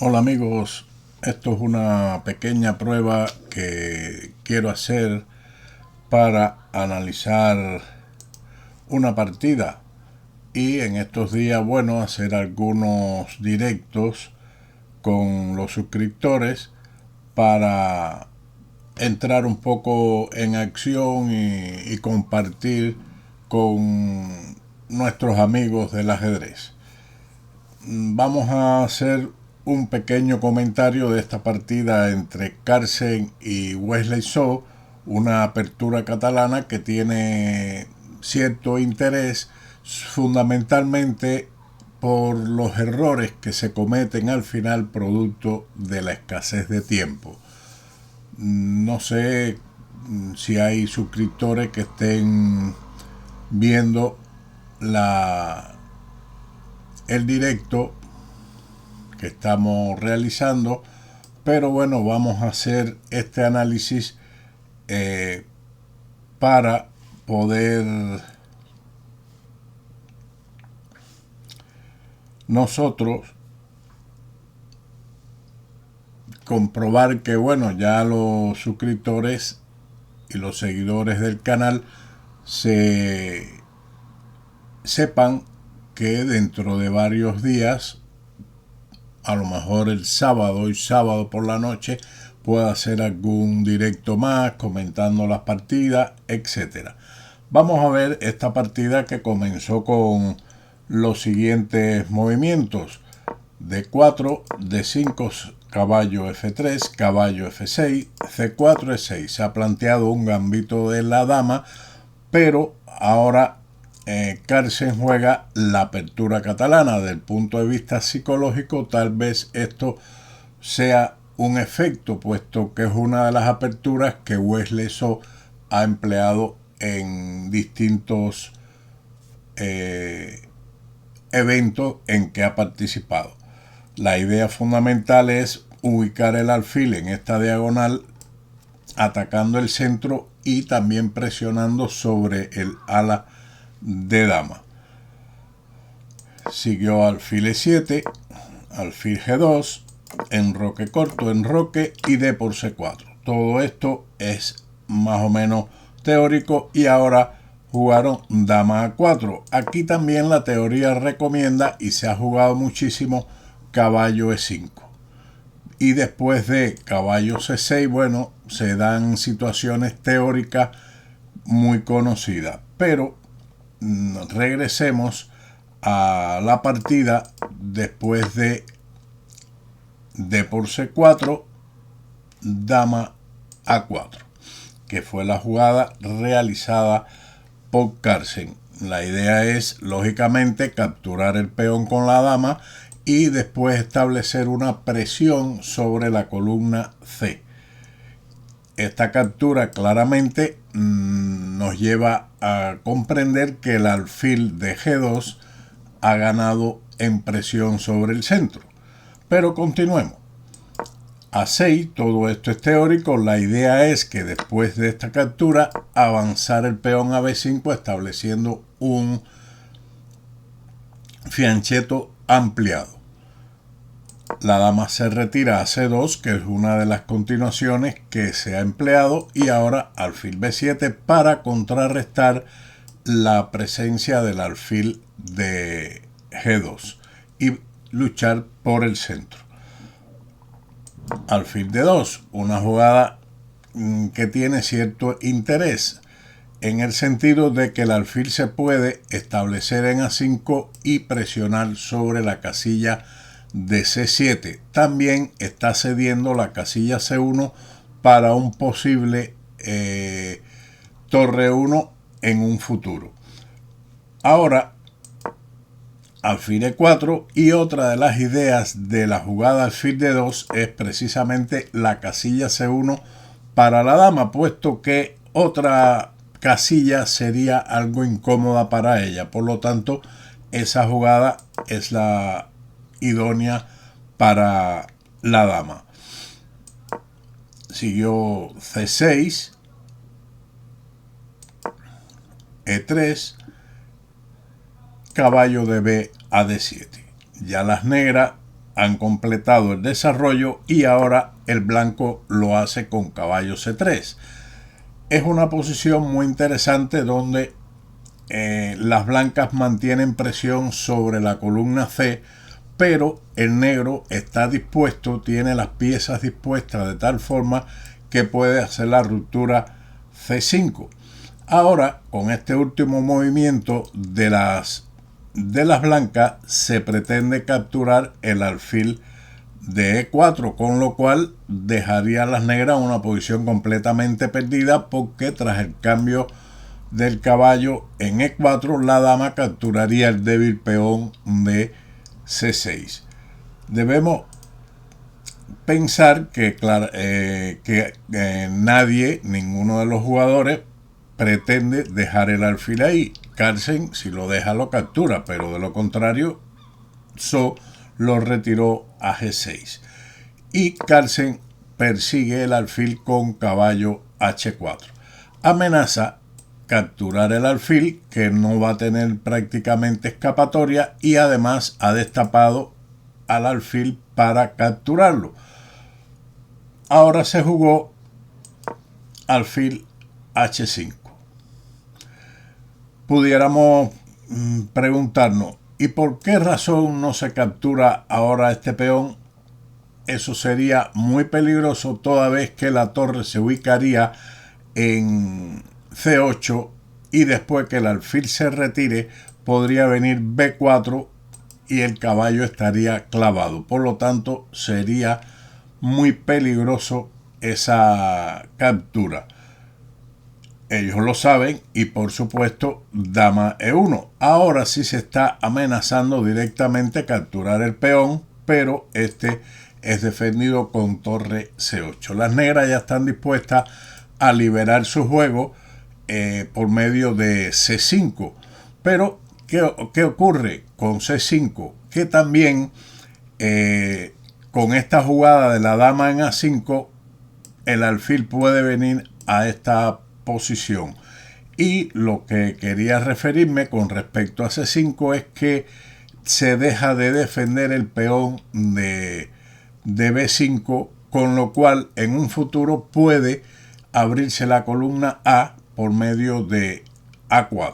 Hola amigos, esto es una pequeña prueba que quiero hacer para analizar una partida y en estos días, bueno, hacer algunos directos con los suscriptores para entrar un poco en acción y compartir con nuestros amigos del ajedrez. Vamos a hacer un pequeño comentario de esta partida entre Carlsen y Wesley So, una apertura catalana que tiene cierto interés fundamentalmente por los errores que se cometen al final producto de la escasez de tiempo. No sé si hay suscriptores que estén viendo el directo que estamos realizando, pero bueno, vamos a hacer este análisis para poder nosotros comprobar que bueno, ya los suscriptores y los seguidores del canal sepan que dentro de varios días, a lo mejor el sábado y sábado por la noche, pueda hacer algún directo más comentando las partidas, etcétera. Vamos a ver esta partida que comenzó con los siguientes movimientos: D4, D5, caballo F3, caballo F6, C4, E6. Se ha planteado un gambito de la dama, pero ahora Carlsen juega la apertura catalana. Desde el punto de vista psicológico, tal vez esto sea un efecto, puesto que es una de las aperturas que Wesley So ha empleado en distintos eventos en que ha participado. La idea fundamental es ubicar el alfil en esta diagonal, atacando el centro y también presionando sobre el ala de dama. Siguió alfil E7, alfil G2, enroque corto, enroque y D por C4. Todo esto es más o menos teórico y ahora jugaron dama A4. Aquí también la teoría recomienda y se ha jugado muchísimo caballo E5. Y después de caballo C6, bueno, se dan situaciones teóricas muy conocidas. Pero regresemos a la partida después de D por C4, dama A4, que fue la jugada realizada por Carlsen. La idea es, lógicamente, capturar el peón con la dama y después establecer una presión sobre la columna C. Esta captura claramente nos lleva a comprender que el alfil de G2 ha ganado en presión sobre el centro. Pero continuemos. A6, todo esto es teórico. La idea es que después de esta captura avanzar el peón a B5 estableciendo un fianchetto ampliado. La dama se retira a C2, que es una de las continuaciones que se ha empleado, y ahora alfil B7 para contrarrestar la presencia del alfil de G2 y luchar por el centro. Alfil D2, una jugada que tiene cierto interés en el sentido de que el alfil se puede establecer en A5 y presionar sobre la casilla de C7. También está cediendo la casilla C1 para un posible torre 1 en un futuro. Ahora, alfil E4, y otra de las ideas de la jugada alfil D2 es precisamente la casilla C1 para la dama, puesto que otra casilla sería algo incómoda para ella. Por lo tanto, esa jugada es la idónea para la dama. Siguió C6, E3, caballo de B a D7. Ya las negras han completado el desarrollo y ahora el blanco lo hace con caballo C3. Es una posición muy interesante donde las blancas mantienen presión sobre la columna C, pero el negro está dispuesto, tiene las piezas dispuestas de tal forma que puede hacer la ruptura C5. Ahora, con este último movimiento de las blancas, se pretende capturar el alfil de E4, con lo cual dejaría a las negras en una posición completamente perdida, porque tras el cambio del caballo en E4, la dama capturaría el débil peón de C6. Debemos pensar que, nadie, ninguno de los jugadores, pretende dejar el alfil ahí. Carlsen, si lo deja, lo captura, pero de lo contrario, So lo retiró a G6. Y Carlsen persigue el alfil con caballo H4. Amenaza capturar el alfil, que no va a tener prácticamente escapatoria, y además ha destapado al alfil para capturarlo. Ahora se jugó alfil H5. Pudiéramos preguntarnos, ¿y por qué razón no se captura ahora este peón? Eso sería muy peligroso, toda vez que la torre se ubicaría en C8 y después que el alfil se retire podría venir B4 y el caballo estaría clavado. Por lo tanto, sería muy peligroso esa captura. Ellos lo saben y por supuesto dama E1. Ahora sí se está amenazando directamente capturar el peón, pero este es defendido con torre C8. Las negras ya están dispuestas a liberar su juego por medio de C5. Pero, ¿qué ocurre con C5? Que también con esta jugada de la dama en A5, el alfil puede venir a esta posición. Y lo que quería referirme con respecto a C5 es que se deja de defender el peón de B5, con lo cual en un futuro puede abrirse la columna A por medio de A4.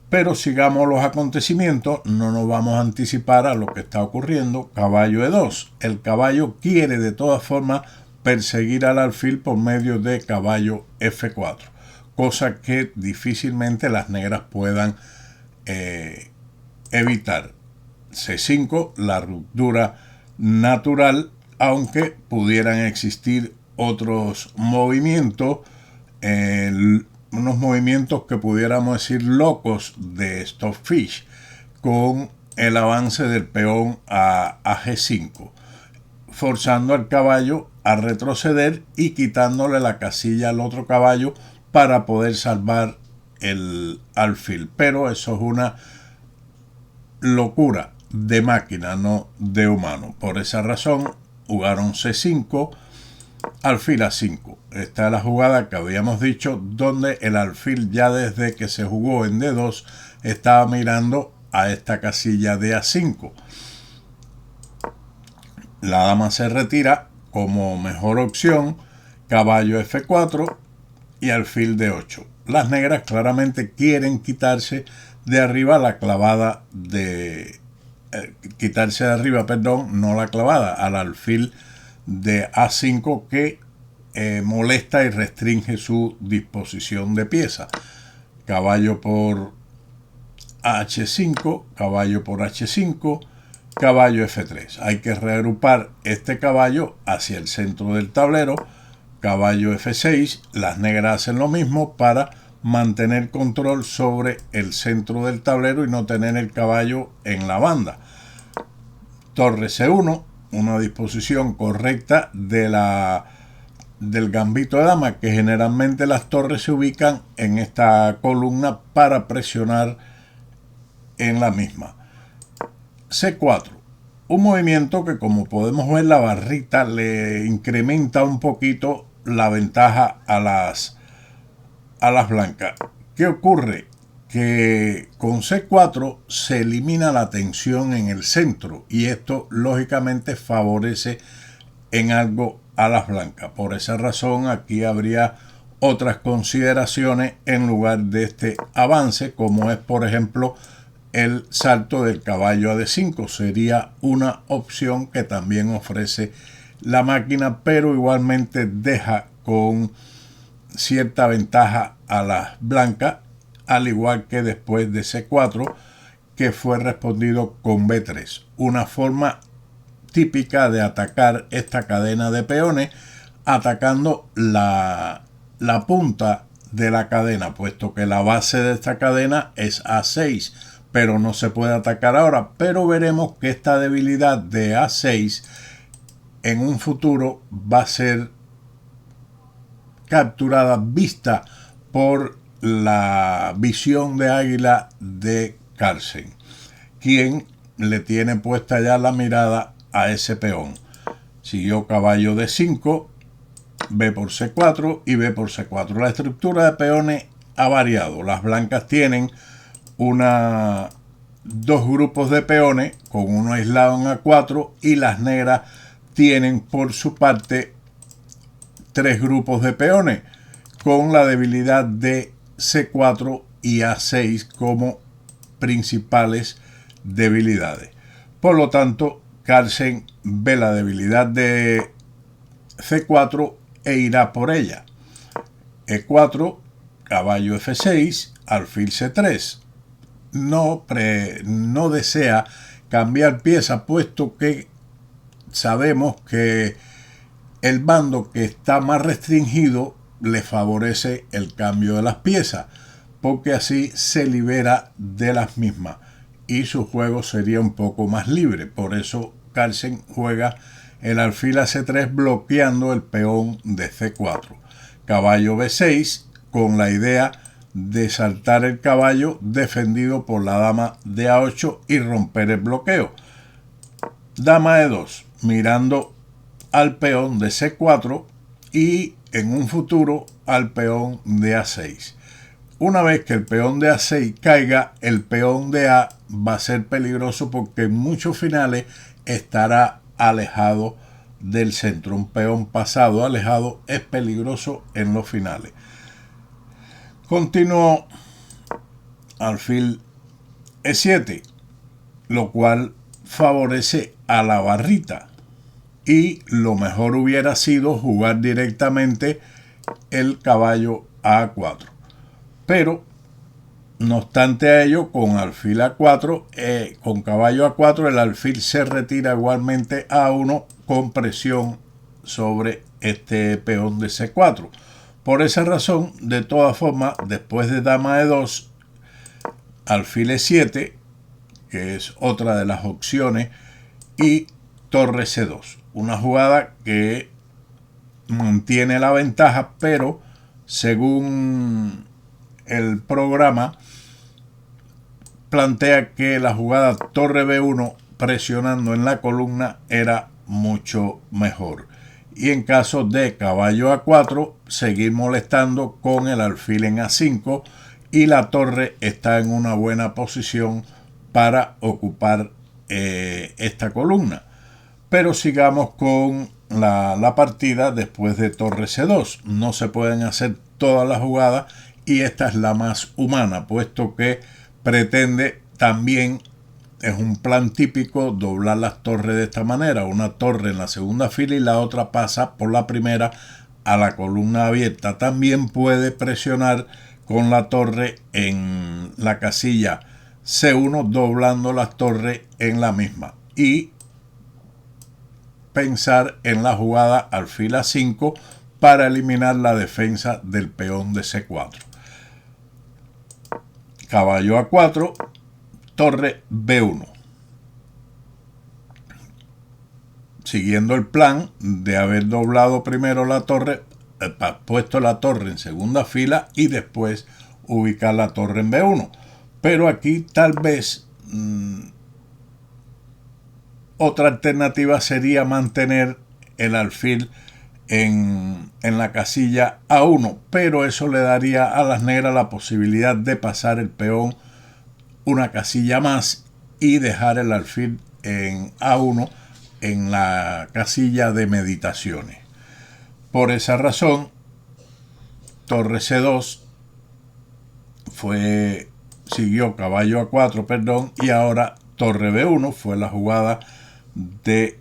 Pero sigamos los acontecimientos, no nos vamos a anticipar a lo que está ocurriendo. Caballo E2. El caballo quiere de todas formas perseguir al alfil por medio de caballo F4, cosa que difícilmente las negras puedan evitar. C5, la ruptura natural, aunque pudieran existir otros movimientos, unos movimientos que pudiéramos decir locos de Stockfish, con el avance del peón a G5, forzando al caballo a retroceder y quitándole la casilla al otro caballo para poder salvar el alfil. Pero eso es una locura de máquina, no de humano. Por esa razón jugaron C5, alfil A5. Esta es la jugada que habíamos dicho, donde el alfil ya desde que se jugó en D2 estaba mirando a esta casilla de A5. La dama se retira como mejor opción, caballo F4 y alfil D8. Las negras claramente quieren quitarse de arriba la clavada de... quitarse de arriba, perdón, no la clavada, al alfil de A5 que molesta y restringe su disposición de pieza. Caballo por H5, caballo por H5, caballo F3. Hay que reagrupar este caballo hacia el centro del tablero. Caballo F6, las negras hacen lo mismo para mantener control sobre el centro del tablero y no tener el caballo en la banda. Torre C1, una disposición correcta del gambito de dama, que generalmente las torres se ubican en esta columna para presionar en la misma. C4, un movimiento que, como podemos ver, la barrita le incrementa un poquito la ventaja a las blancas. ¿Qué ocurre? que con C4 se elimina la tensión en el centro y esto lógicamente favorece en algo a las blancas. Por esa razón aquí habría otras consideraciones en lugar de este avance, como es por ejemplo el salto del caballo a D5. Sería una opción que también ofrece la máquina, pero igualmente deja con cierta ventaja a las blancas, al igual que después de C4, que fue respondido con B3. Una forma típica de atacar esta cadena de peones, atacando la punta de la cadena, puesto que la base de esta cadena es A6, pero no se puede atacar ahora. Pero veremos que esta debilidad de A6 en un futuro va a ser capturada, vista por la visión de águila de Carlsen, quien le tiene puesta ya la mirada a ese peón. Siguió caballo D5, B por C4 y B por C4. La estructura de peones ha variado. Las blancas tienen dos grupos de peones con uno aislado en A4 y las negras tienen por su parte tres grupos de peones con la debilidad de C4 y A6 como principales debilidades. Por lo tanto, Carlsen ve la debilidad de C4 e irá por ella. E4, caballo F6, alfil C3. No desea cambiar pieza, puesto que sabemos que el bando que está más restringido le favorece el cambio de las piezas, porque así se libera de las mismas y su juego sería un poco más libre. Por eso Carlsen juega el alfil a C3 bloqueando el peón de C4. Caballo B6 con la idea de saltar el caballo defendido por la dama de A8 y romper el bloqueo. Dama E2 mirando al peón de C4 y en un futuro al peón de A6. Una vez que el peón de A6 caiga, el peón de A va a ser peligroso porque en muchos finales estará alejado del centro. Un peón pasado alejado es peligroso en los finales. Continuó alfil E7, lo cual favorece a la barrita. Y lo mejor hubiera sido jugar directamente el caballo a A4. Pero, no obstante a ello, con alfil A4, con caballo A4, el alfil se retira igualmente a A1 con presión sobre este peón de C4. Por esa razón, de todas formas, después de dama E2, alfil E7, que es otra de las opciones, y torre C2. Una jugada que mantiene la ventaja, pero según el programa plantea que la jugada torre B1 presionando en la columna era mucho mejor. Y en caso de caballo A4, seguir molestando con el alfil en A5 y la torre está en una buena posición para ocupar esta columna. Pero sigamos con la partida después de torre C2. No se pueden hacer todas las jugadas y esta es la más humana, puesto que pretende también, es un plan típico, doblar las torres de esta manera. Una torre en la segunda fila y la otra pasa por la primera a la columna abierta. También puede presionar con la torre en la casilla C1, doblando las torres en la misma. Y pensar en la jugada alfil A5 para eliminar la defensa del peón de C4. Caballo A4, torre B1. Siguiendo el plan de haber doblado primero la torre, puesto la torre en segunda fila y después ubicar la torre en B1. Pero aquí tal vez otra alternativa sería mantener el alfil en la casilla A1, pero eso le daría a las negras la posibilidad de pasar el peón una casilla más y dejar el alfil en A1 en la casilla de meditaciones. Por esa razón, torre C2 siguió caballo A4, perdón, y ahora torre B1 fue la jugada de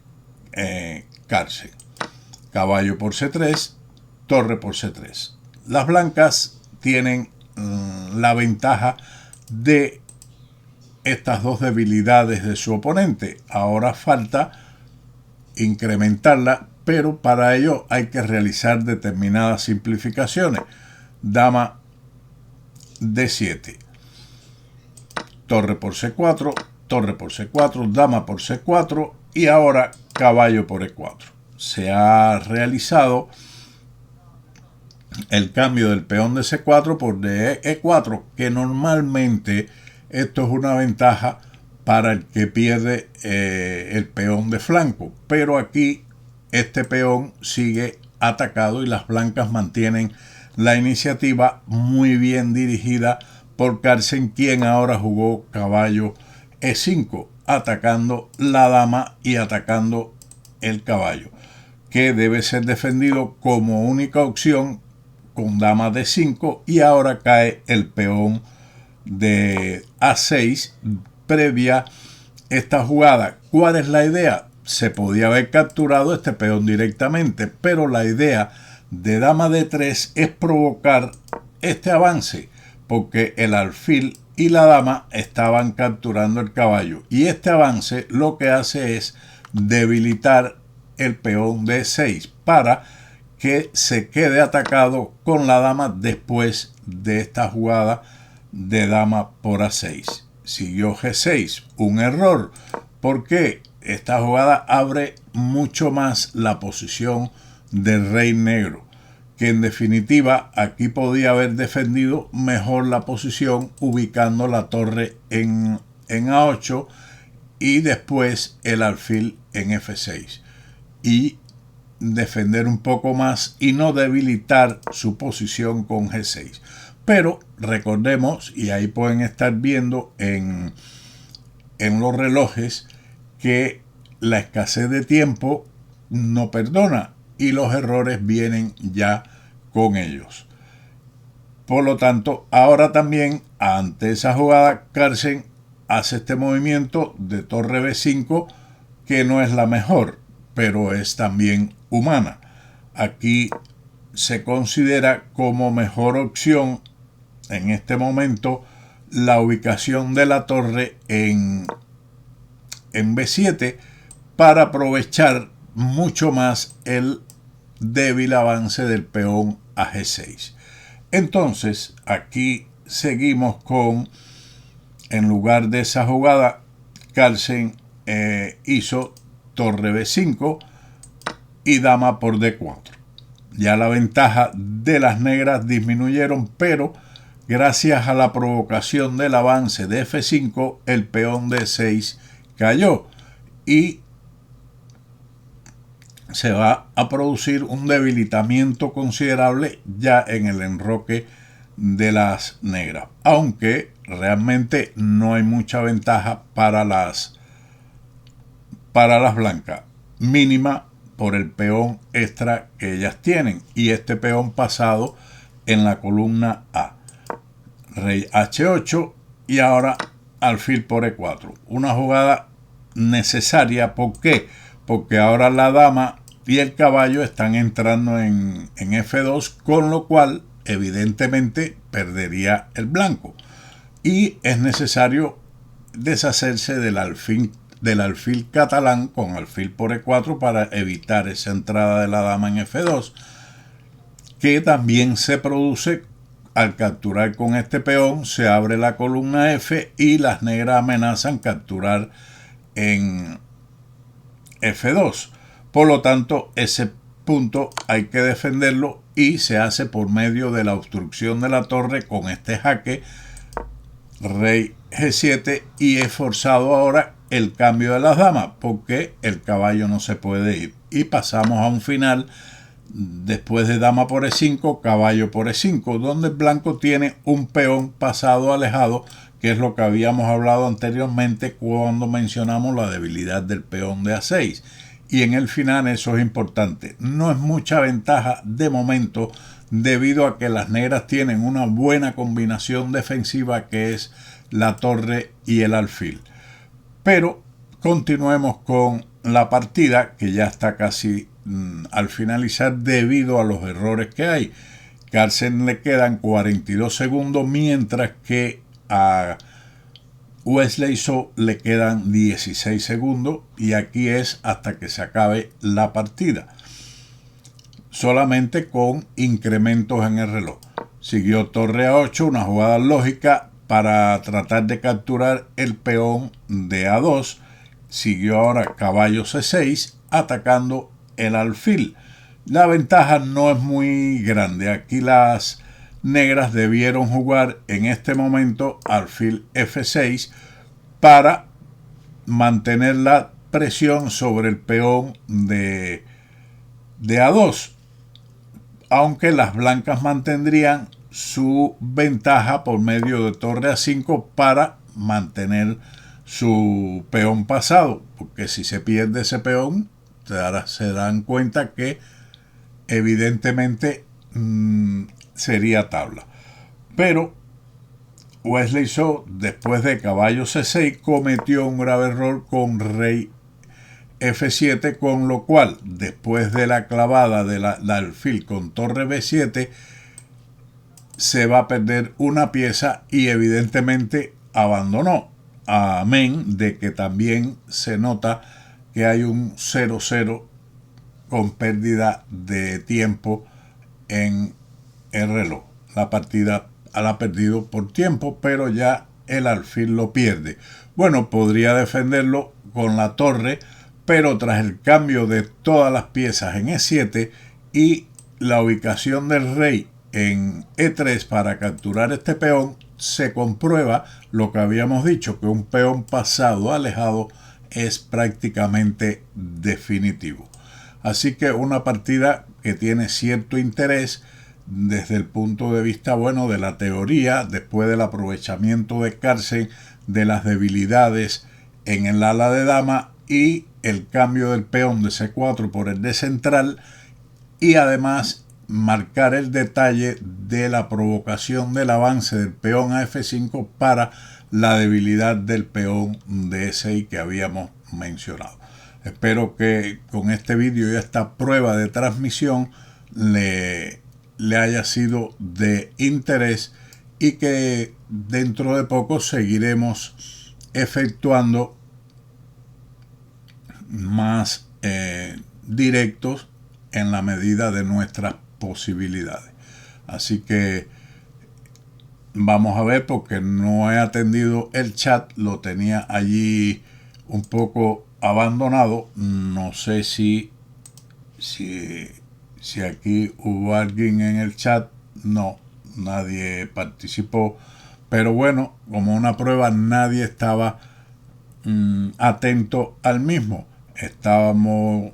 Carlsen. Caballo por C3, torre por C3. Las blancas tienen la ventaja de estas dos debilidades de su oponente. Ahora falta incrementarla, pero para ello hay que realizar determinadas simplificaciones. Dama D7, torre por C4, torre por C4, dama por C4 y ahora caballo por E4. Se ha realizado el cambio del peón de C4 por de E4, que normalmente esto es una ventaja para el que pierde el peón de flanco, pero aquí este peón sigue atacado y las blancas mantienen la iniciativa muy bien dirigida por Carlsen, quien ahora jugó caballo E5, atacando la dama y atacando el caballo, que debe ser defendido como única opción con dama D5, y ahora cae el peón de A6 previa esta jugada. ¿Cuál es la idea? Se podía haber capturado este peón directamente, pero la idea de dama D3 es provocar este avance, porque el alfil y la dama estaban capturando el caballo, y este avance lo que hace es debilitar el peón D6 para que se quede atacado con la dama después de esta jugada de dama por A6. Siguió G6, un error, porque esta jugada abre mucho más la posición del rey negro, que en definitiva aquí podía haber defendido mejor la posición ubicando la torre en A8 y después el alfil en F6 y defender un poco más y no debilitar su posición con G6. Pero recordemos, y ahí pueden estar viendo en los relojes, que la escasez de tiempo no perdona y los errores vienen ya con ellos. Por lo tanto, ahora también ante esa jugada, Carlsen hace este movimiento de torre B5, que no es la mejor, pero es también humana. Aquí se considera como mejor opción en este momento la ubicación de la torre en B7 para aprovechar mucho más el débil avance del peón a G6. Entonces aquí seguimos con, en lugar de esa jugada, Carlsen hizo torre B5 y dama por D4. Ya la ventaja de las negras disminuyeron, pero gracias a la provocación del avance de F5, el peón D6 cayó y se va a producir un debilitamiento considerable ya en el enroque de las negras, aunque realmente no hay mucha ventaja para las blancas, mínima por el peón extra que ellas tienen y este peón pasado en la columna A. Rey H8 y ahora alfil por E4. Una jugada necesaria. ¿Por qué? Porque ahora la dama y el caballo están entrando en F2, con lo cual evidentemente perdería el blanco. Y es necesario deshacerse del alfil catalán con alfil por E4 para evitar esa entrada de la dama en F2, que también se produce al capturar con este peón. Se abre la columna F y las negras amenazan capturar en F2. Por lo tanto, ese punto hay que defenderlo y se hace por medio de la obstrucción de la torre con este jaque rey G7 y he forzado ahora el cambio de las damas porque el caballo no se puede ir y pasamos a un final después de dama por E5, caballo por E5, donde el blanco tiene un peón pasado alejado, que es lo que habíamos hablado anteriormente cuando mencionamos la debilidad del peón de A6. Y en el final eso es importante. No es mucha ventaja de momento debido a que las negras tienen una buena combinación defensiva que es la torre y el alfil. Pero continuemos con la partida que ya está casi al finalizar debido a los errores que hay. Carlsen le quedan 42 segundos mientras que a Wesley So le quedan 16 segundos y aquí es hasta que se acabe la partida, solamente con incrementos en el reloj. Siguió torre A8, una jugada lógica para tratar de capturar el peón de A2. Siguió ahora caballo C6 atacando el alfil. La ventaja no es muy grande. Aquí las negras debieron jugar en este momento alfil F6 para mantener la presión sobre el peón de A2, aunque las blancas mantendrían su ventaja por medio de torre A5 para mantener su peón pasado, porque si se pierde ese peón se dan cuenta que evidentemente sería tabla. Pero Wesley So, después de caballo C6, cometió un grave error con rey F7, con lo cual después de la clavada del alfil con torre B7 se va a perder una pieza y evidentemente abandonó, amén de que también se nota que hay un 0-0 con pérdida de tiempo en el reloj. La partida la ha perdido por tiempo, pero ya el alfil lo pierde. Bueno, podría defenderlo con la torre, pero tras el cambio de todas las piezas en E7 y la ubicación del rey en E3 para capturar este peón, se comprueba lo que habíamos dicho, que un peón pasado alejado es prácticamente definitivo. Así que una partida que tiene cierto interés desde el punto de vista bueno de la teoría, después del aprovechamiento de Carlsen de las debilidades en el ala de dama y el cambio del peón de C4 por el de central, y además marcar el detalle de la provocación del avance del peón a F5 para la debilidad del peón de E6 que habíamos mencionado. Espero que con este vídeo y esta prueba de transmisión le haya sido de interés y que dentro de poco seguiremos efectuando más directos en la medida de nuestras posibilidades. Así que vamos a ver, porque no he atendido el chat, lo tenía allí un poco abandonado. No sé si aquí hubo alguien en el chat. No, nadie participó, pero bueno, como una prueba nadie estaba atento al mismo. Estábamos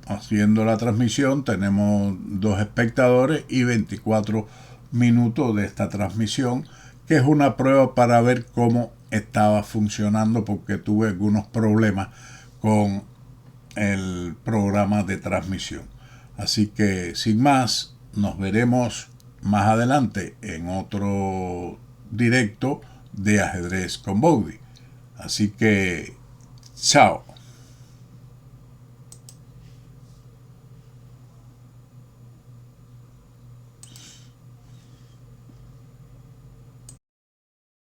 haciendo la transmisión, tenemos 2 espectadores y 24 minutos de esta transmisión, que es una prueba para ver cómo estaba funcionando, porque tuve algunos problemas con el programa de transmisión. Así que sin más, nos veremos más adelante en otro directo de ajedrez con Bowdy. Así que chao.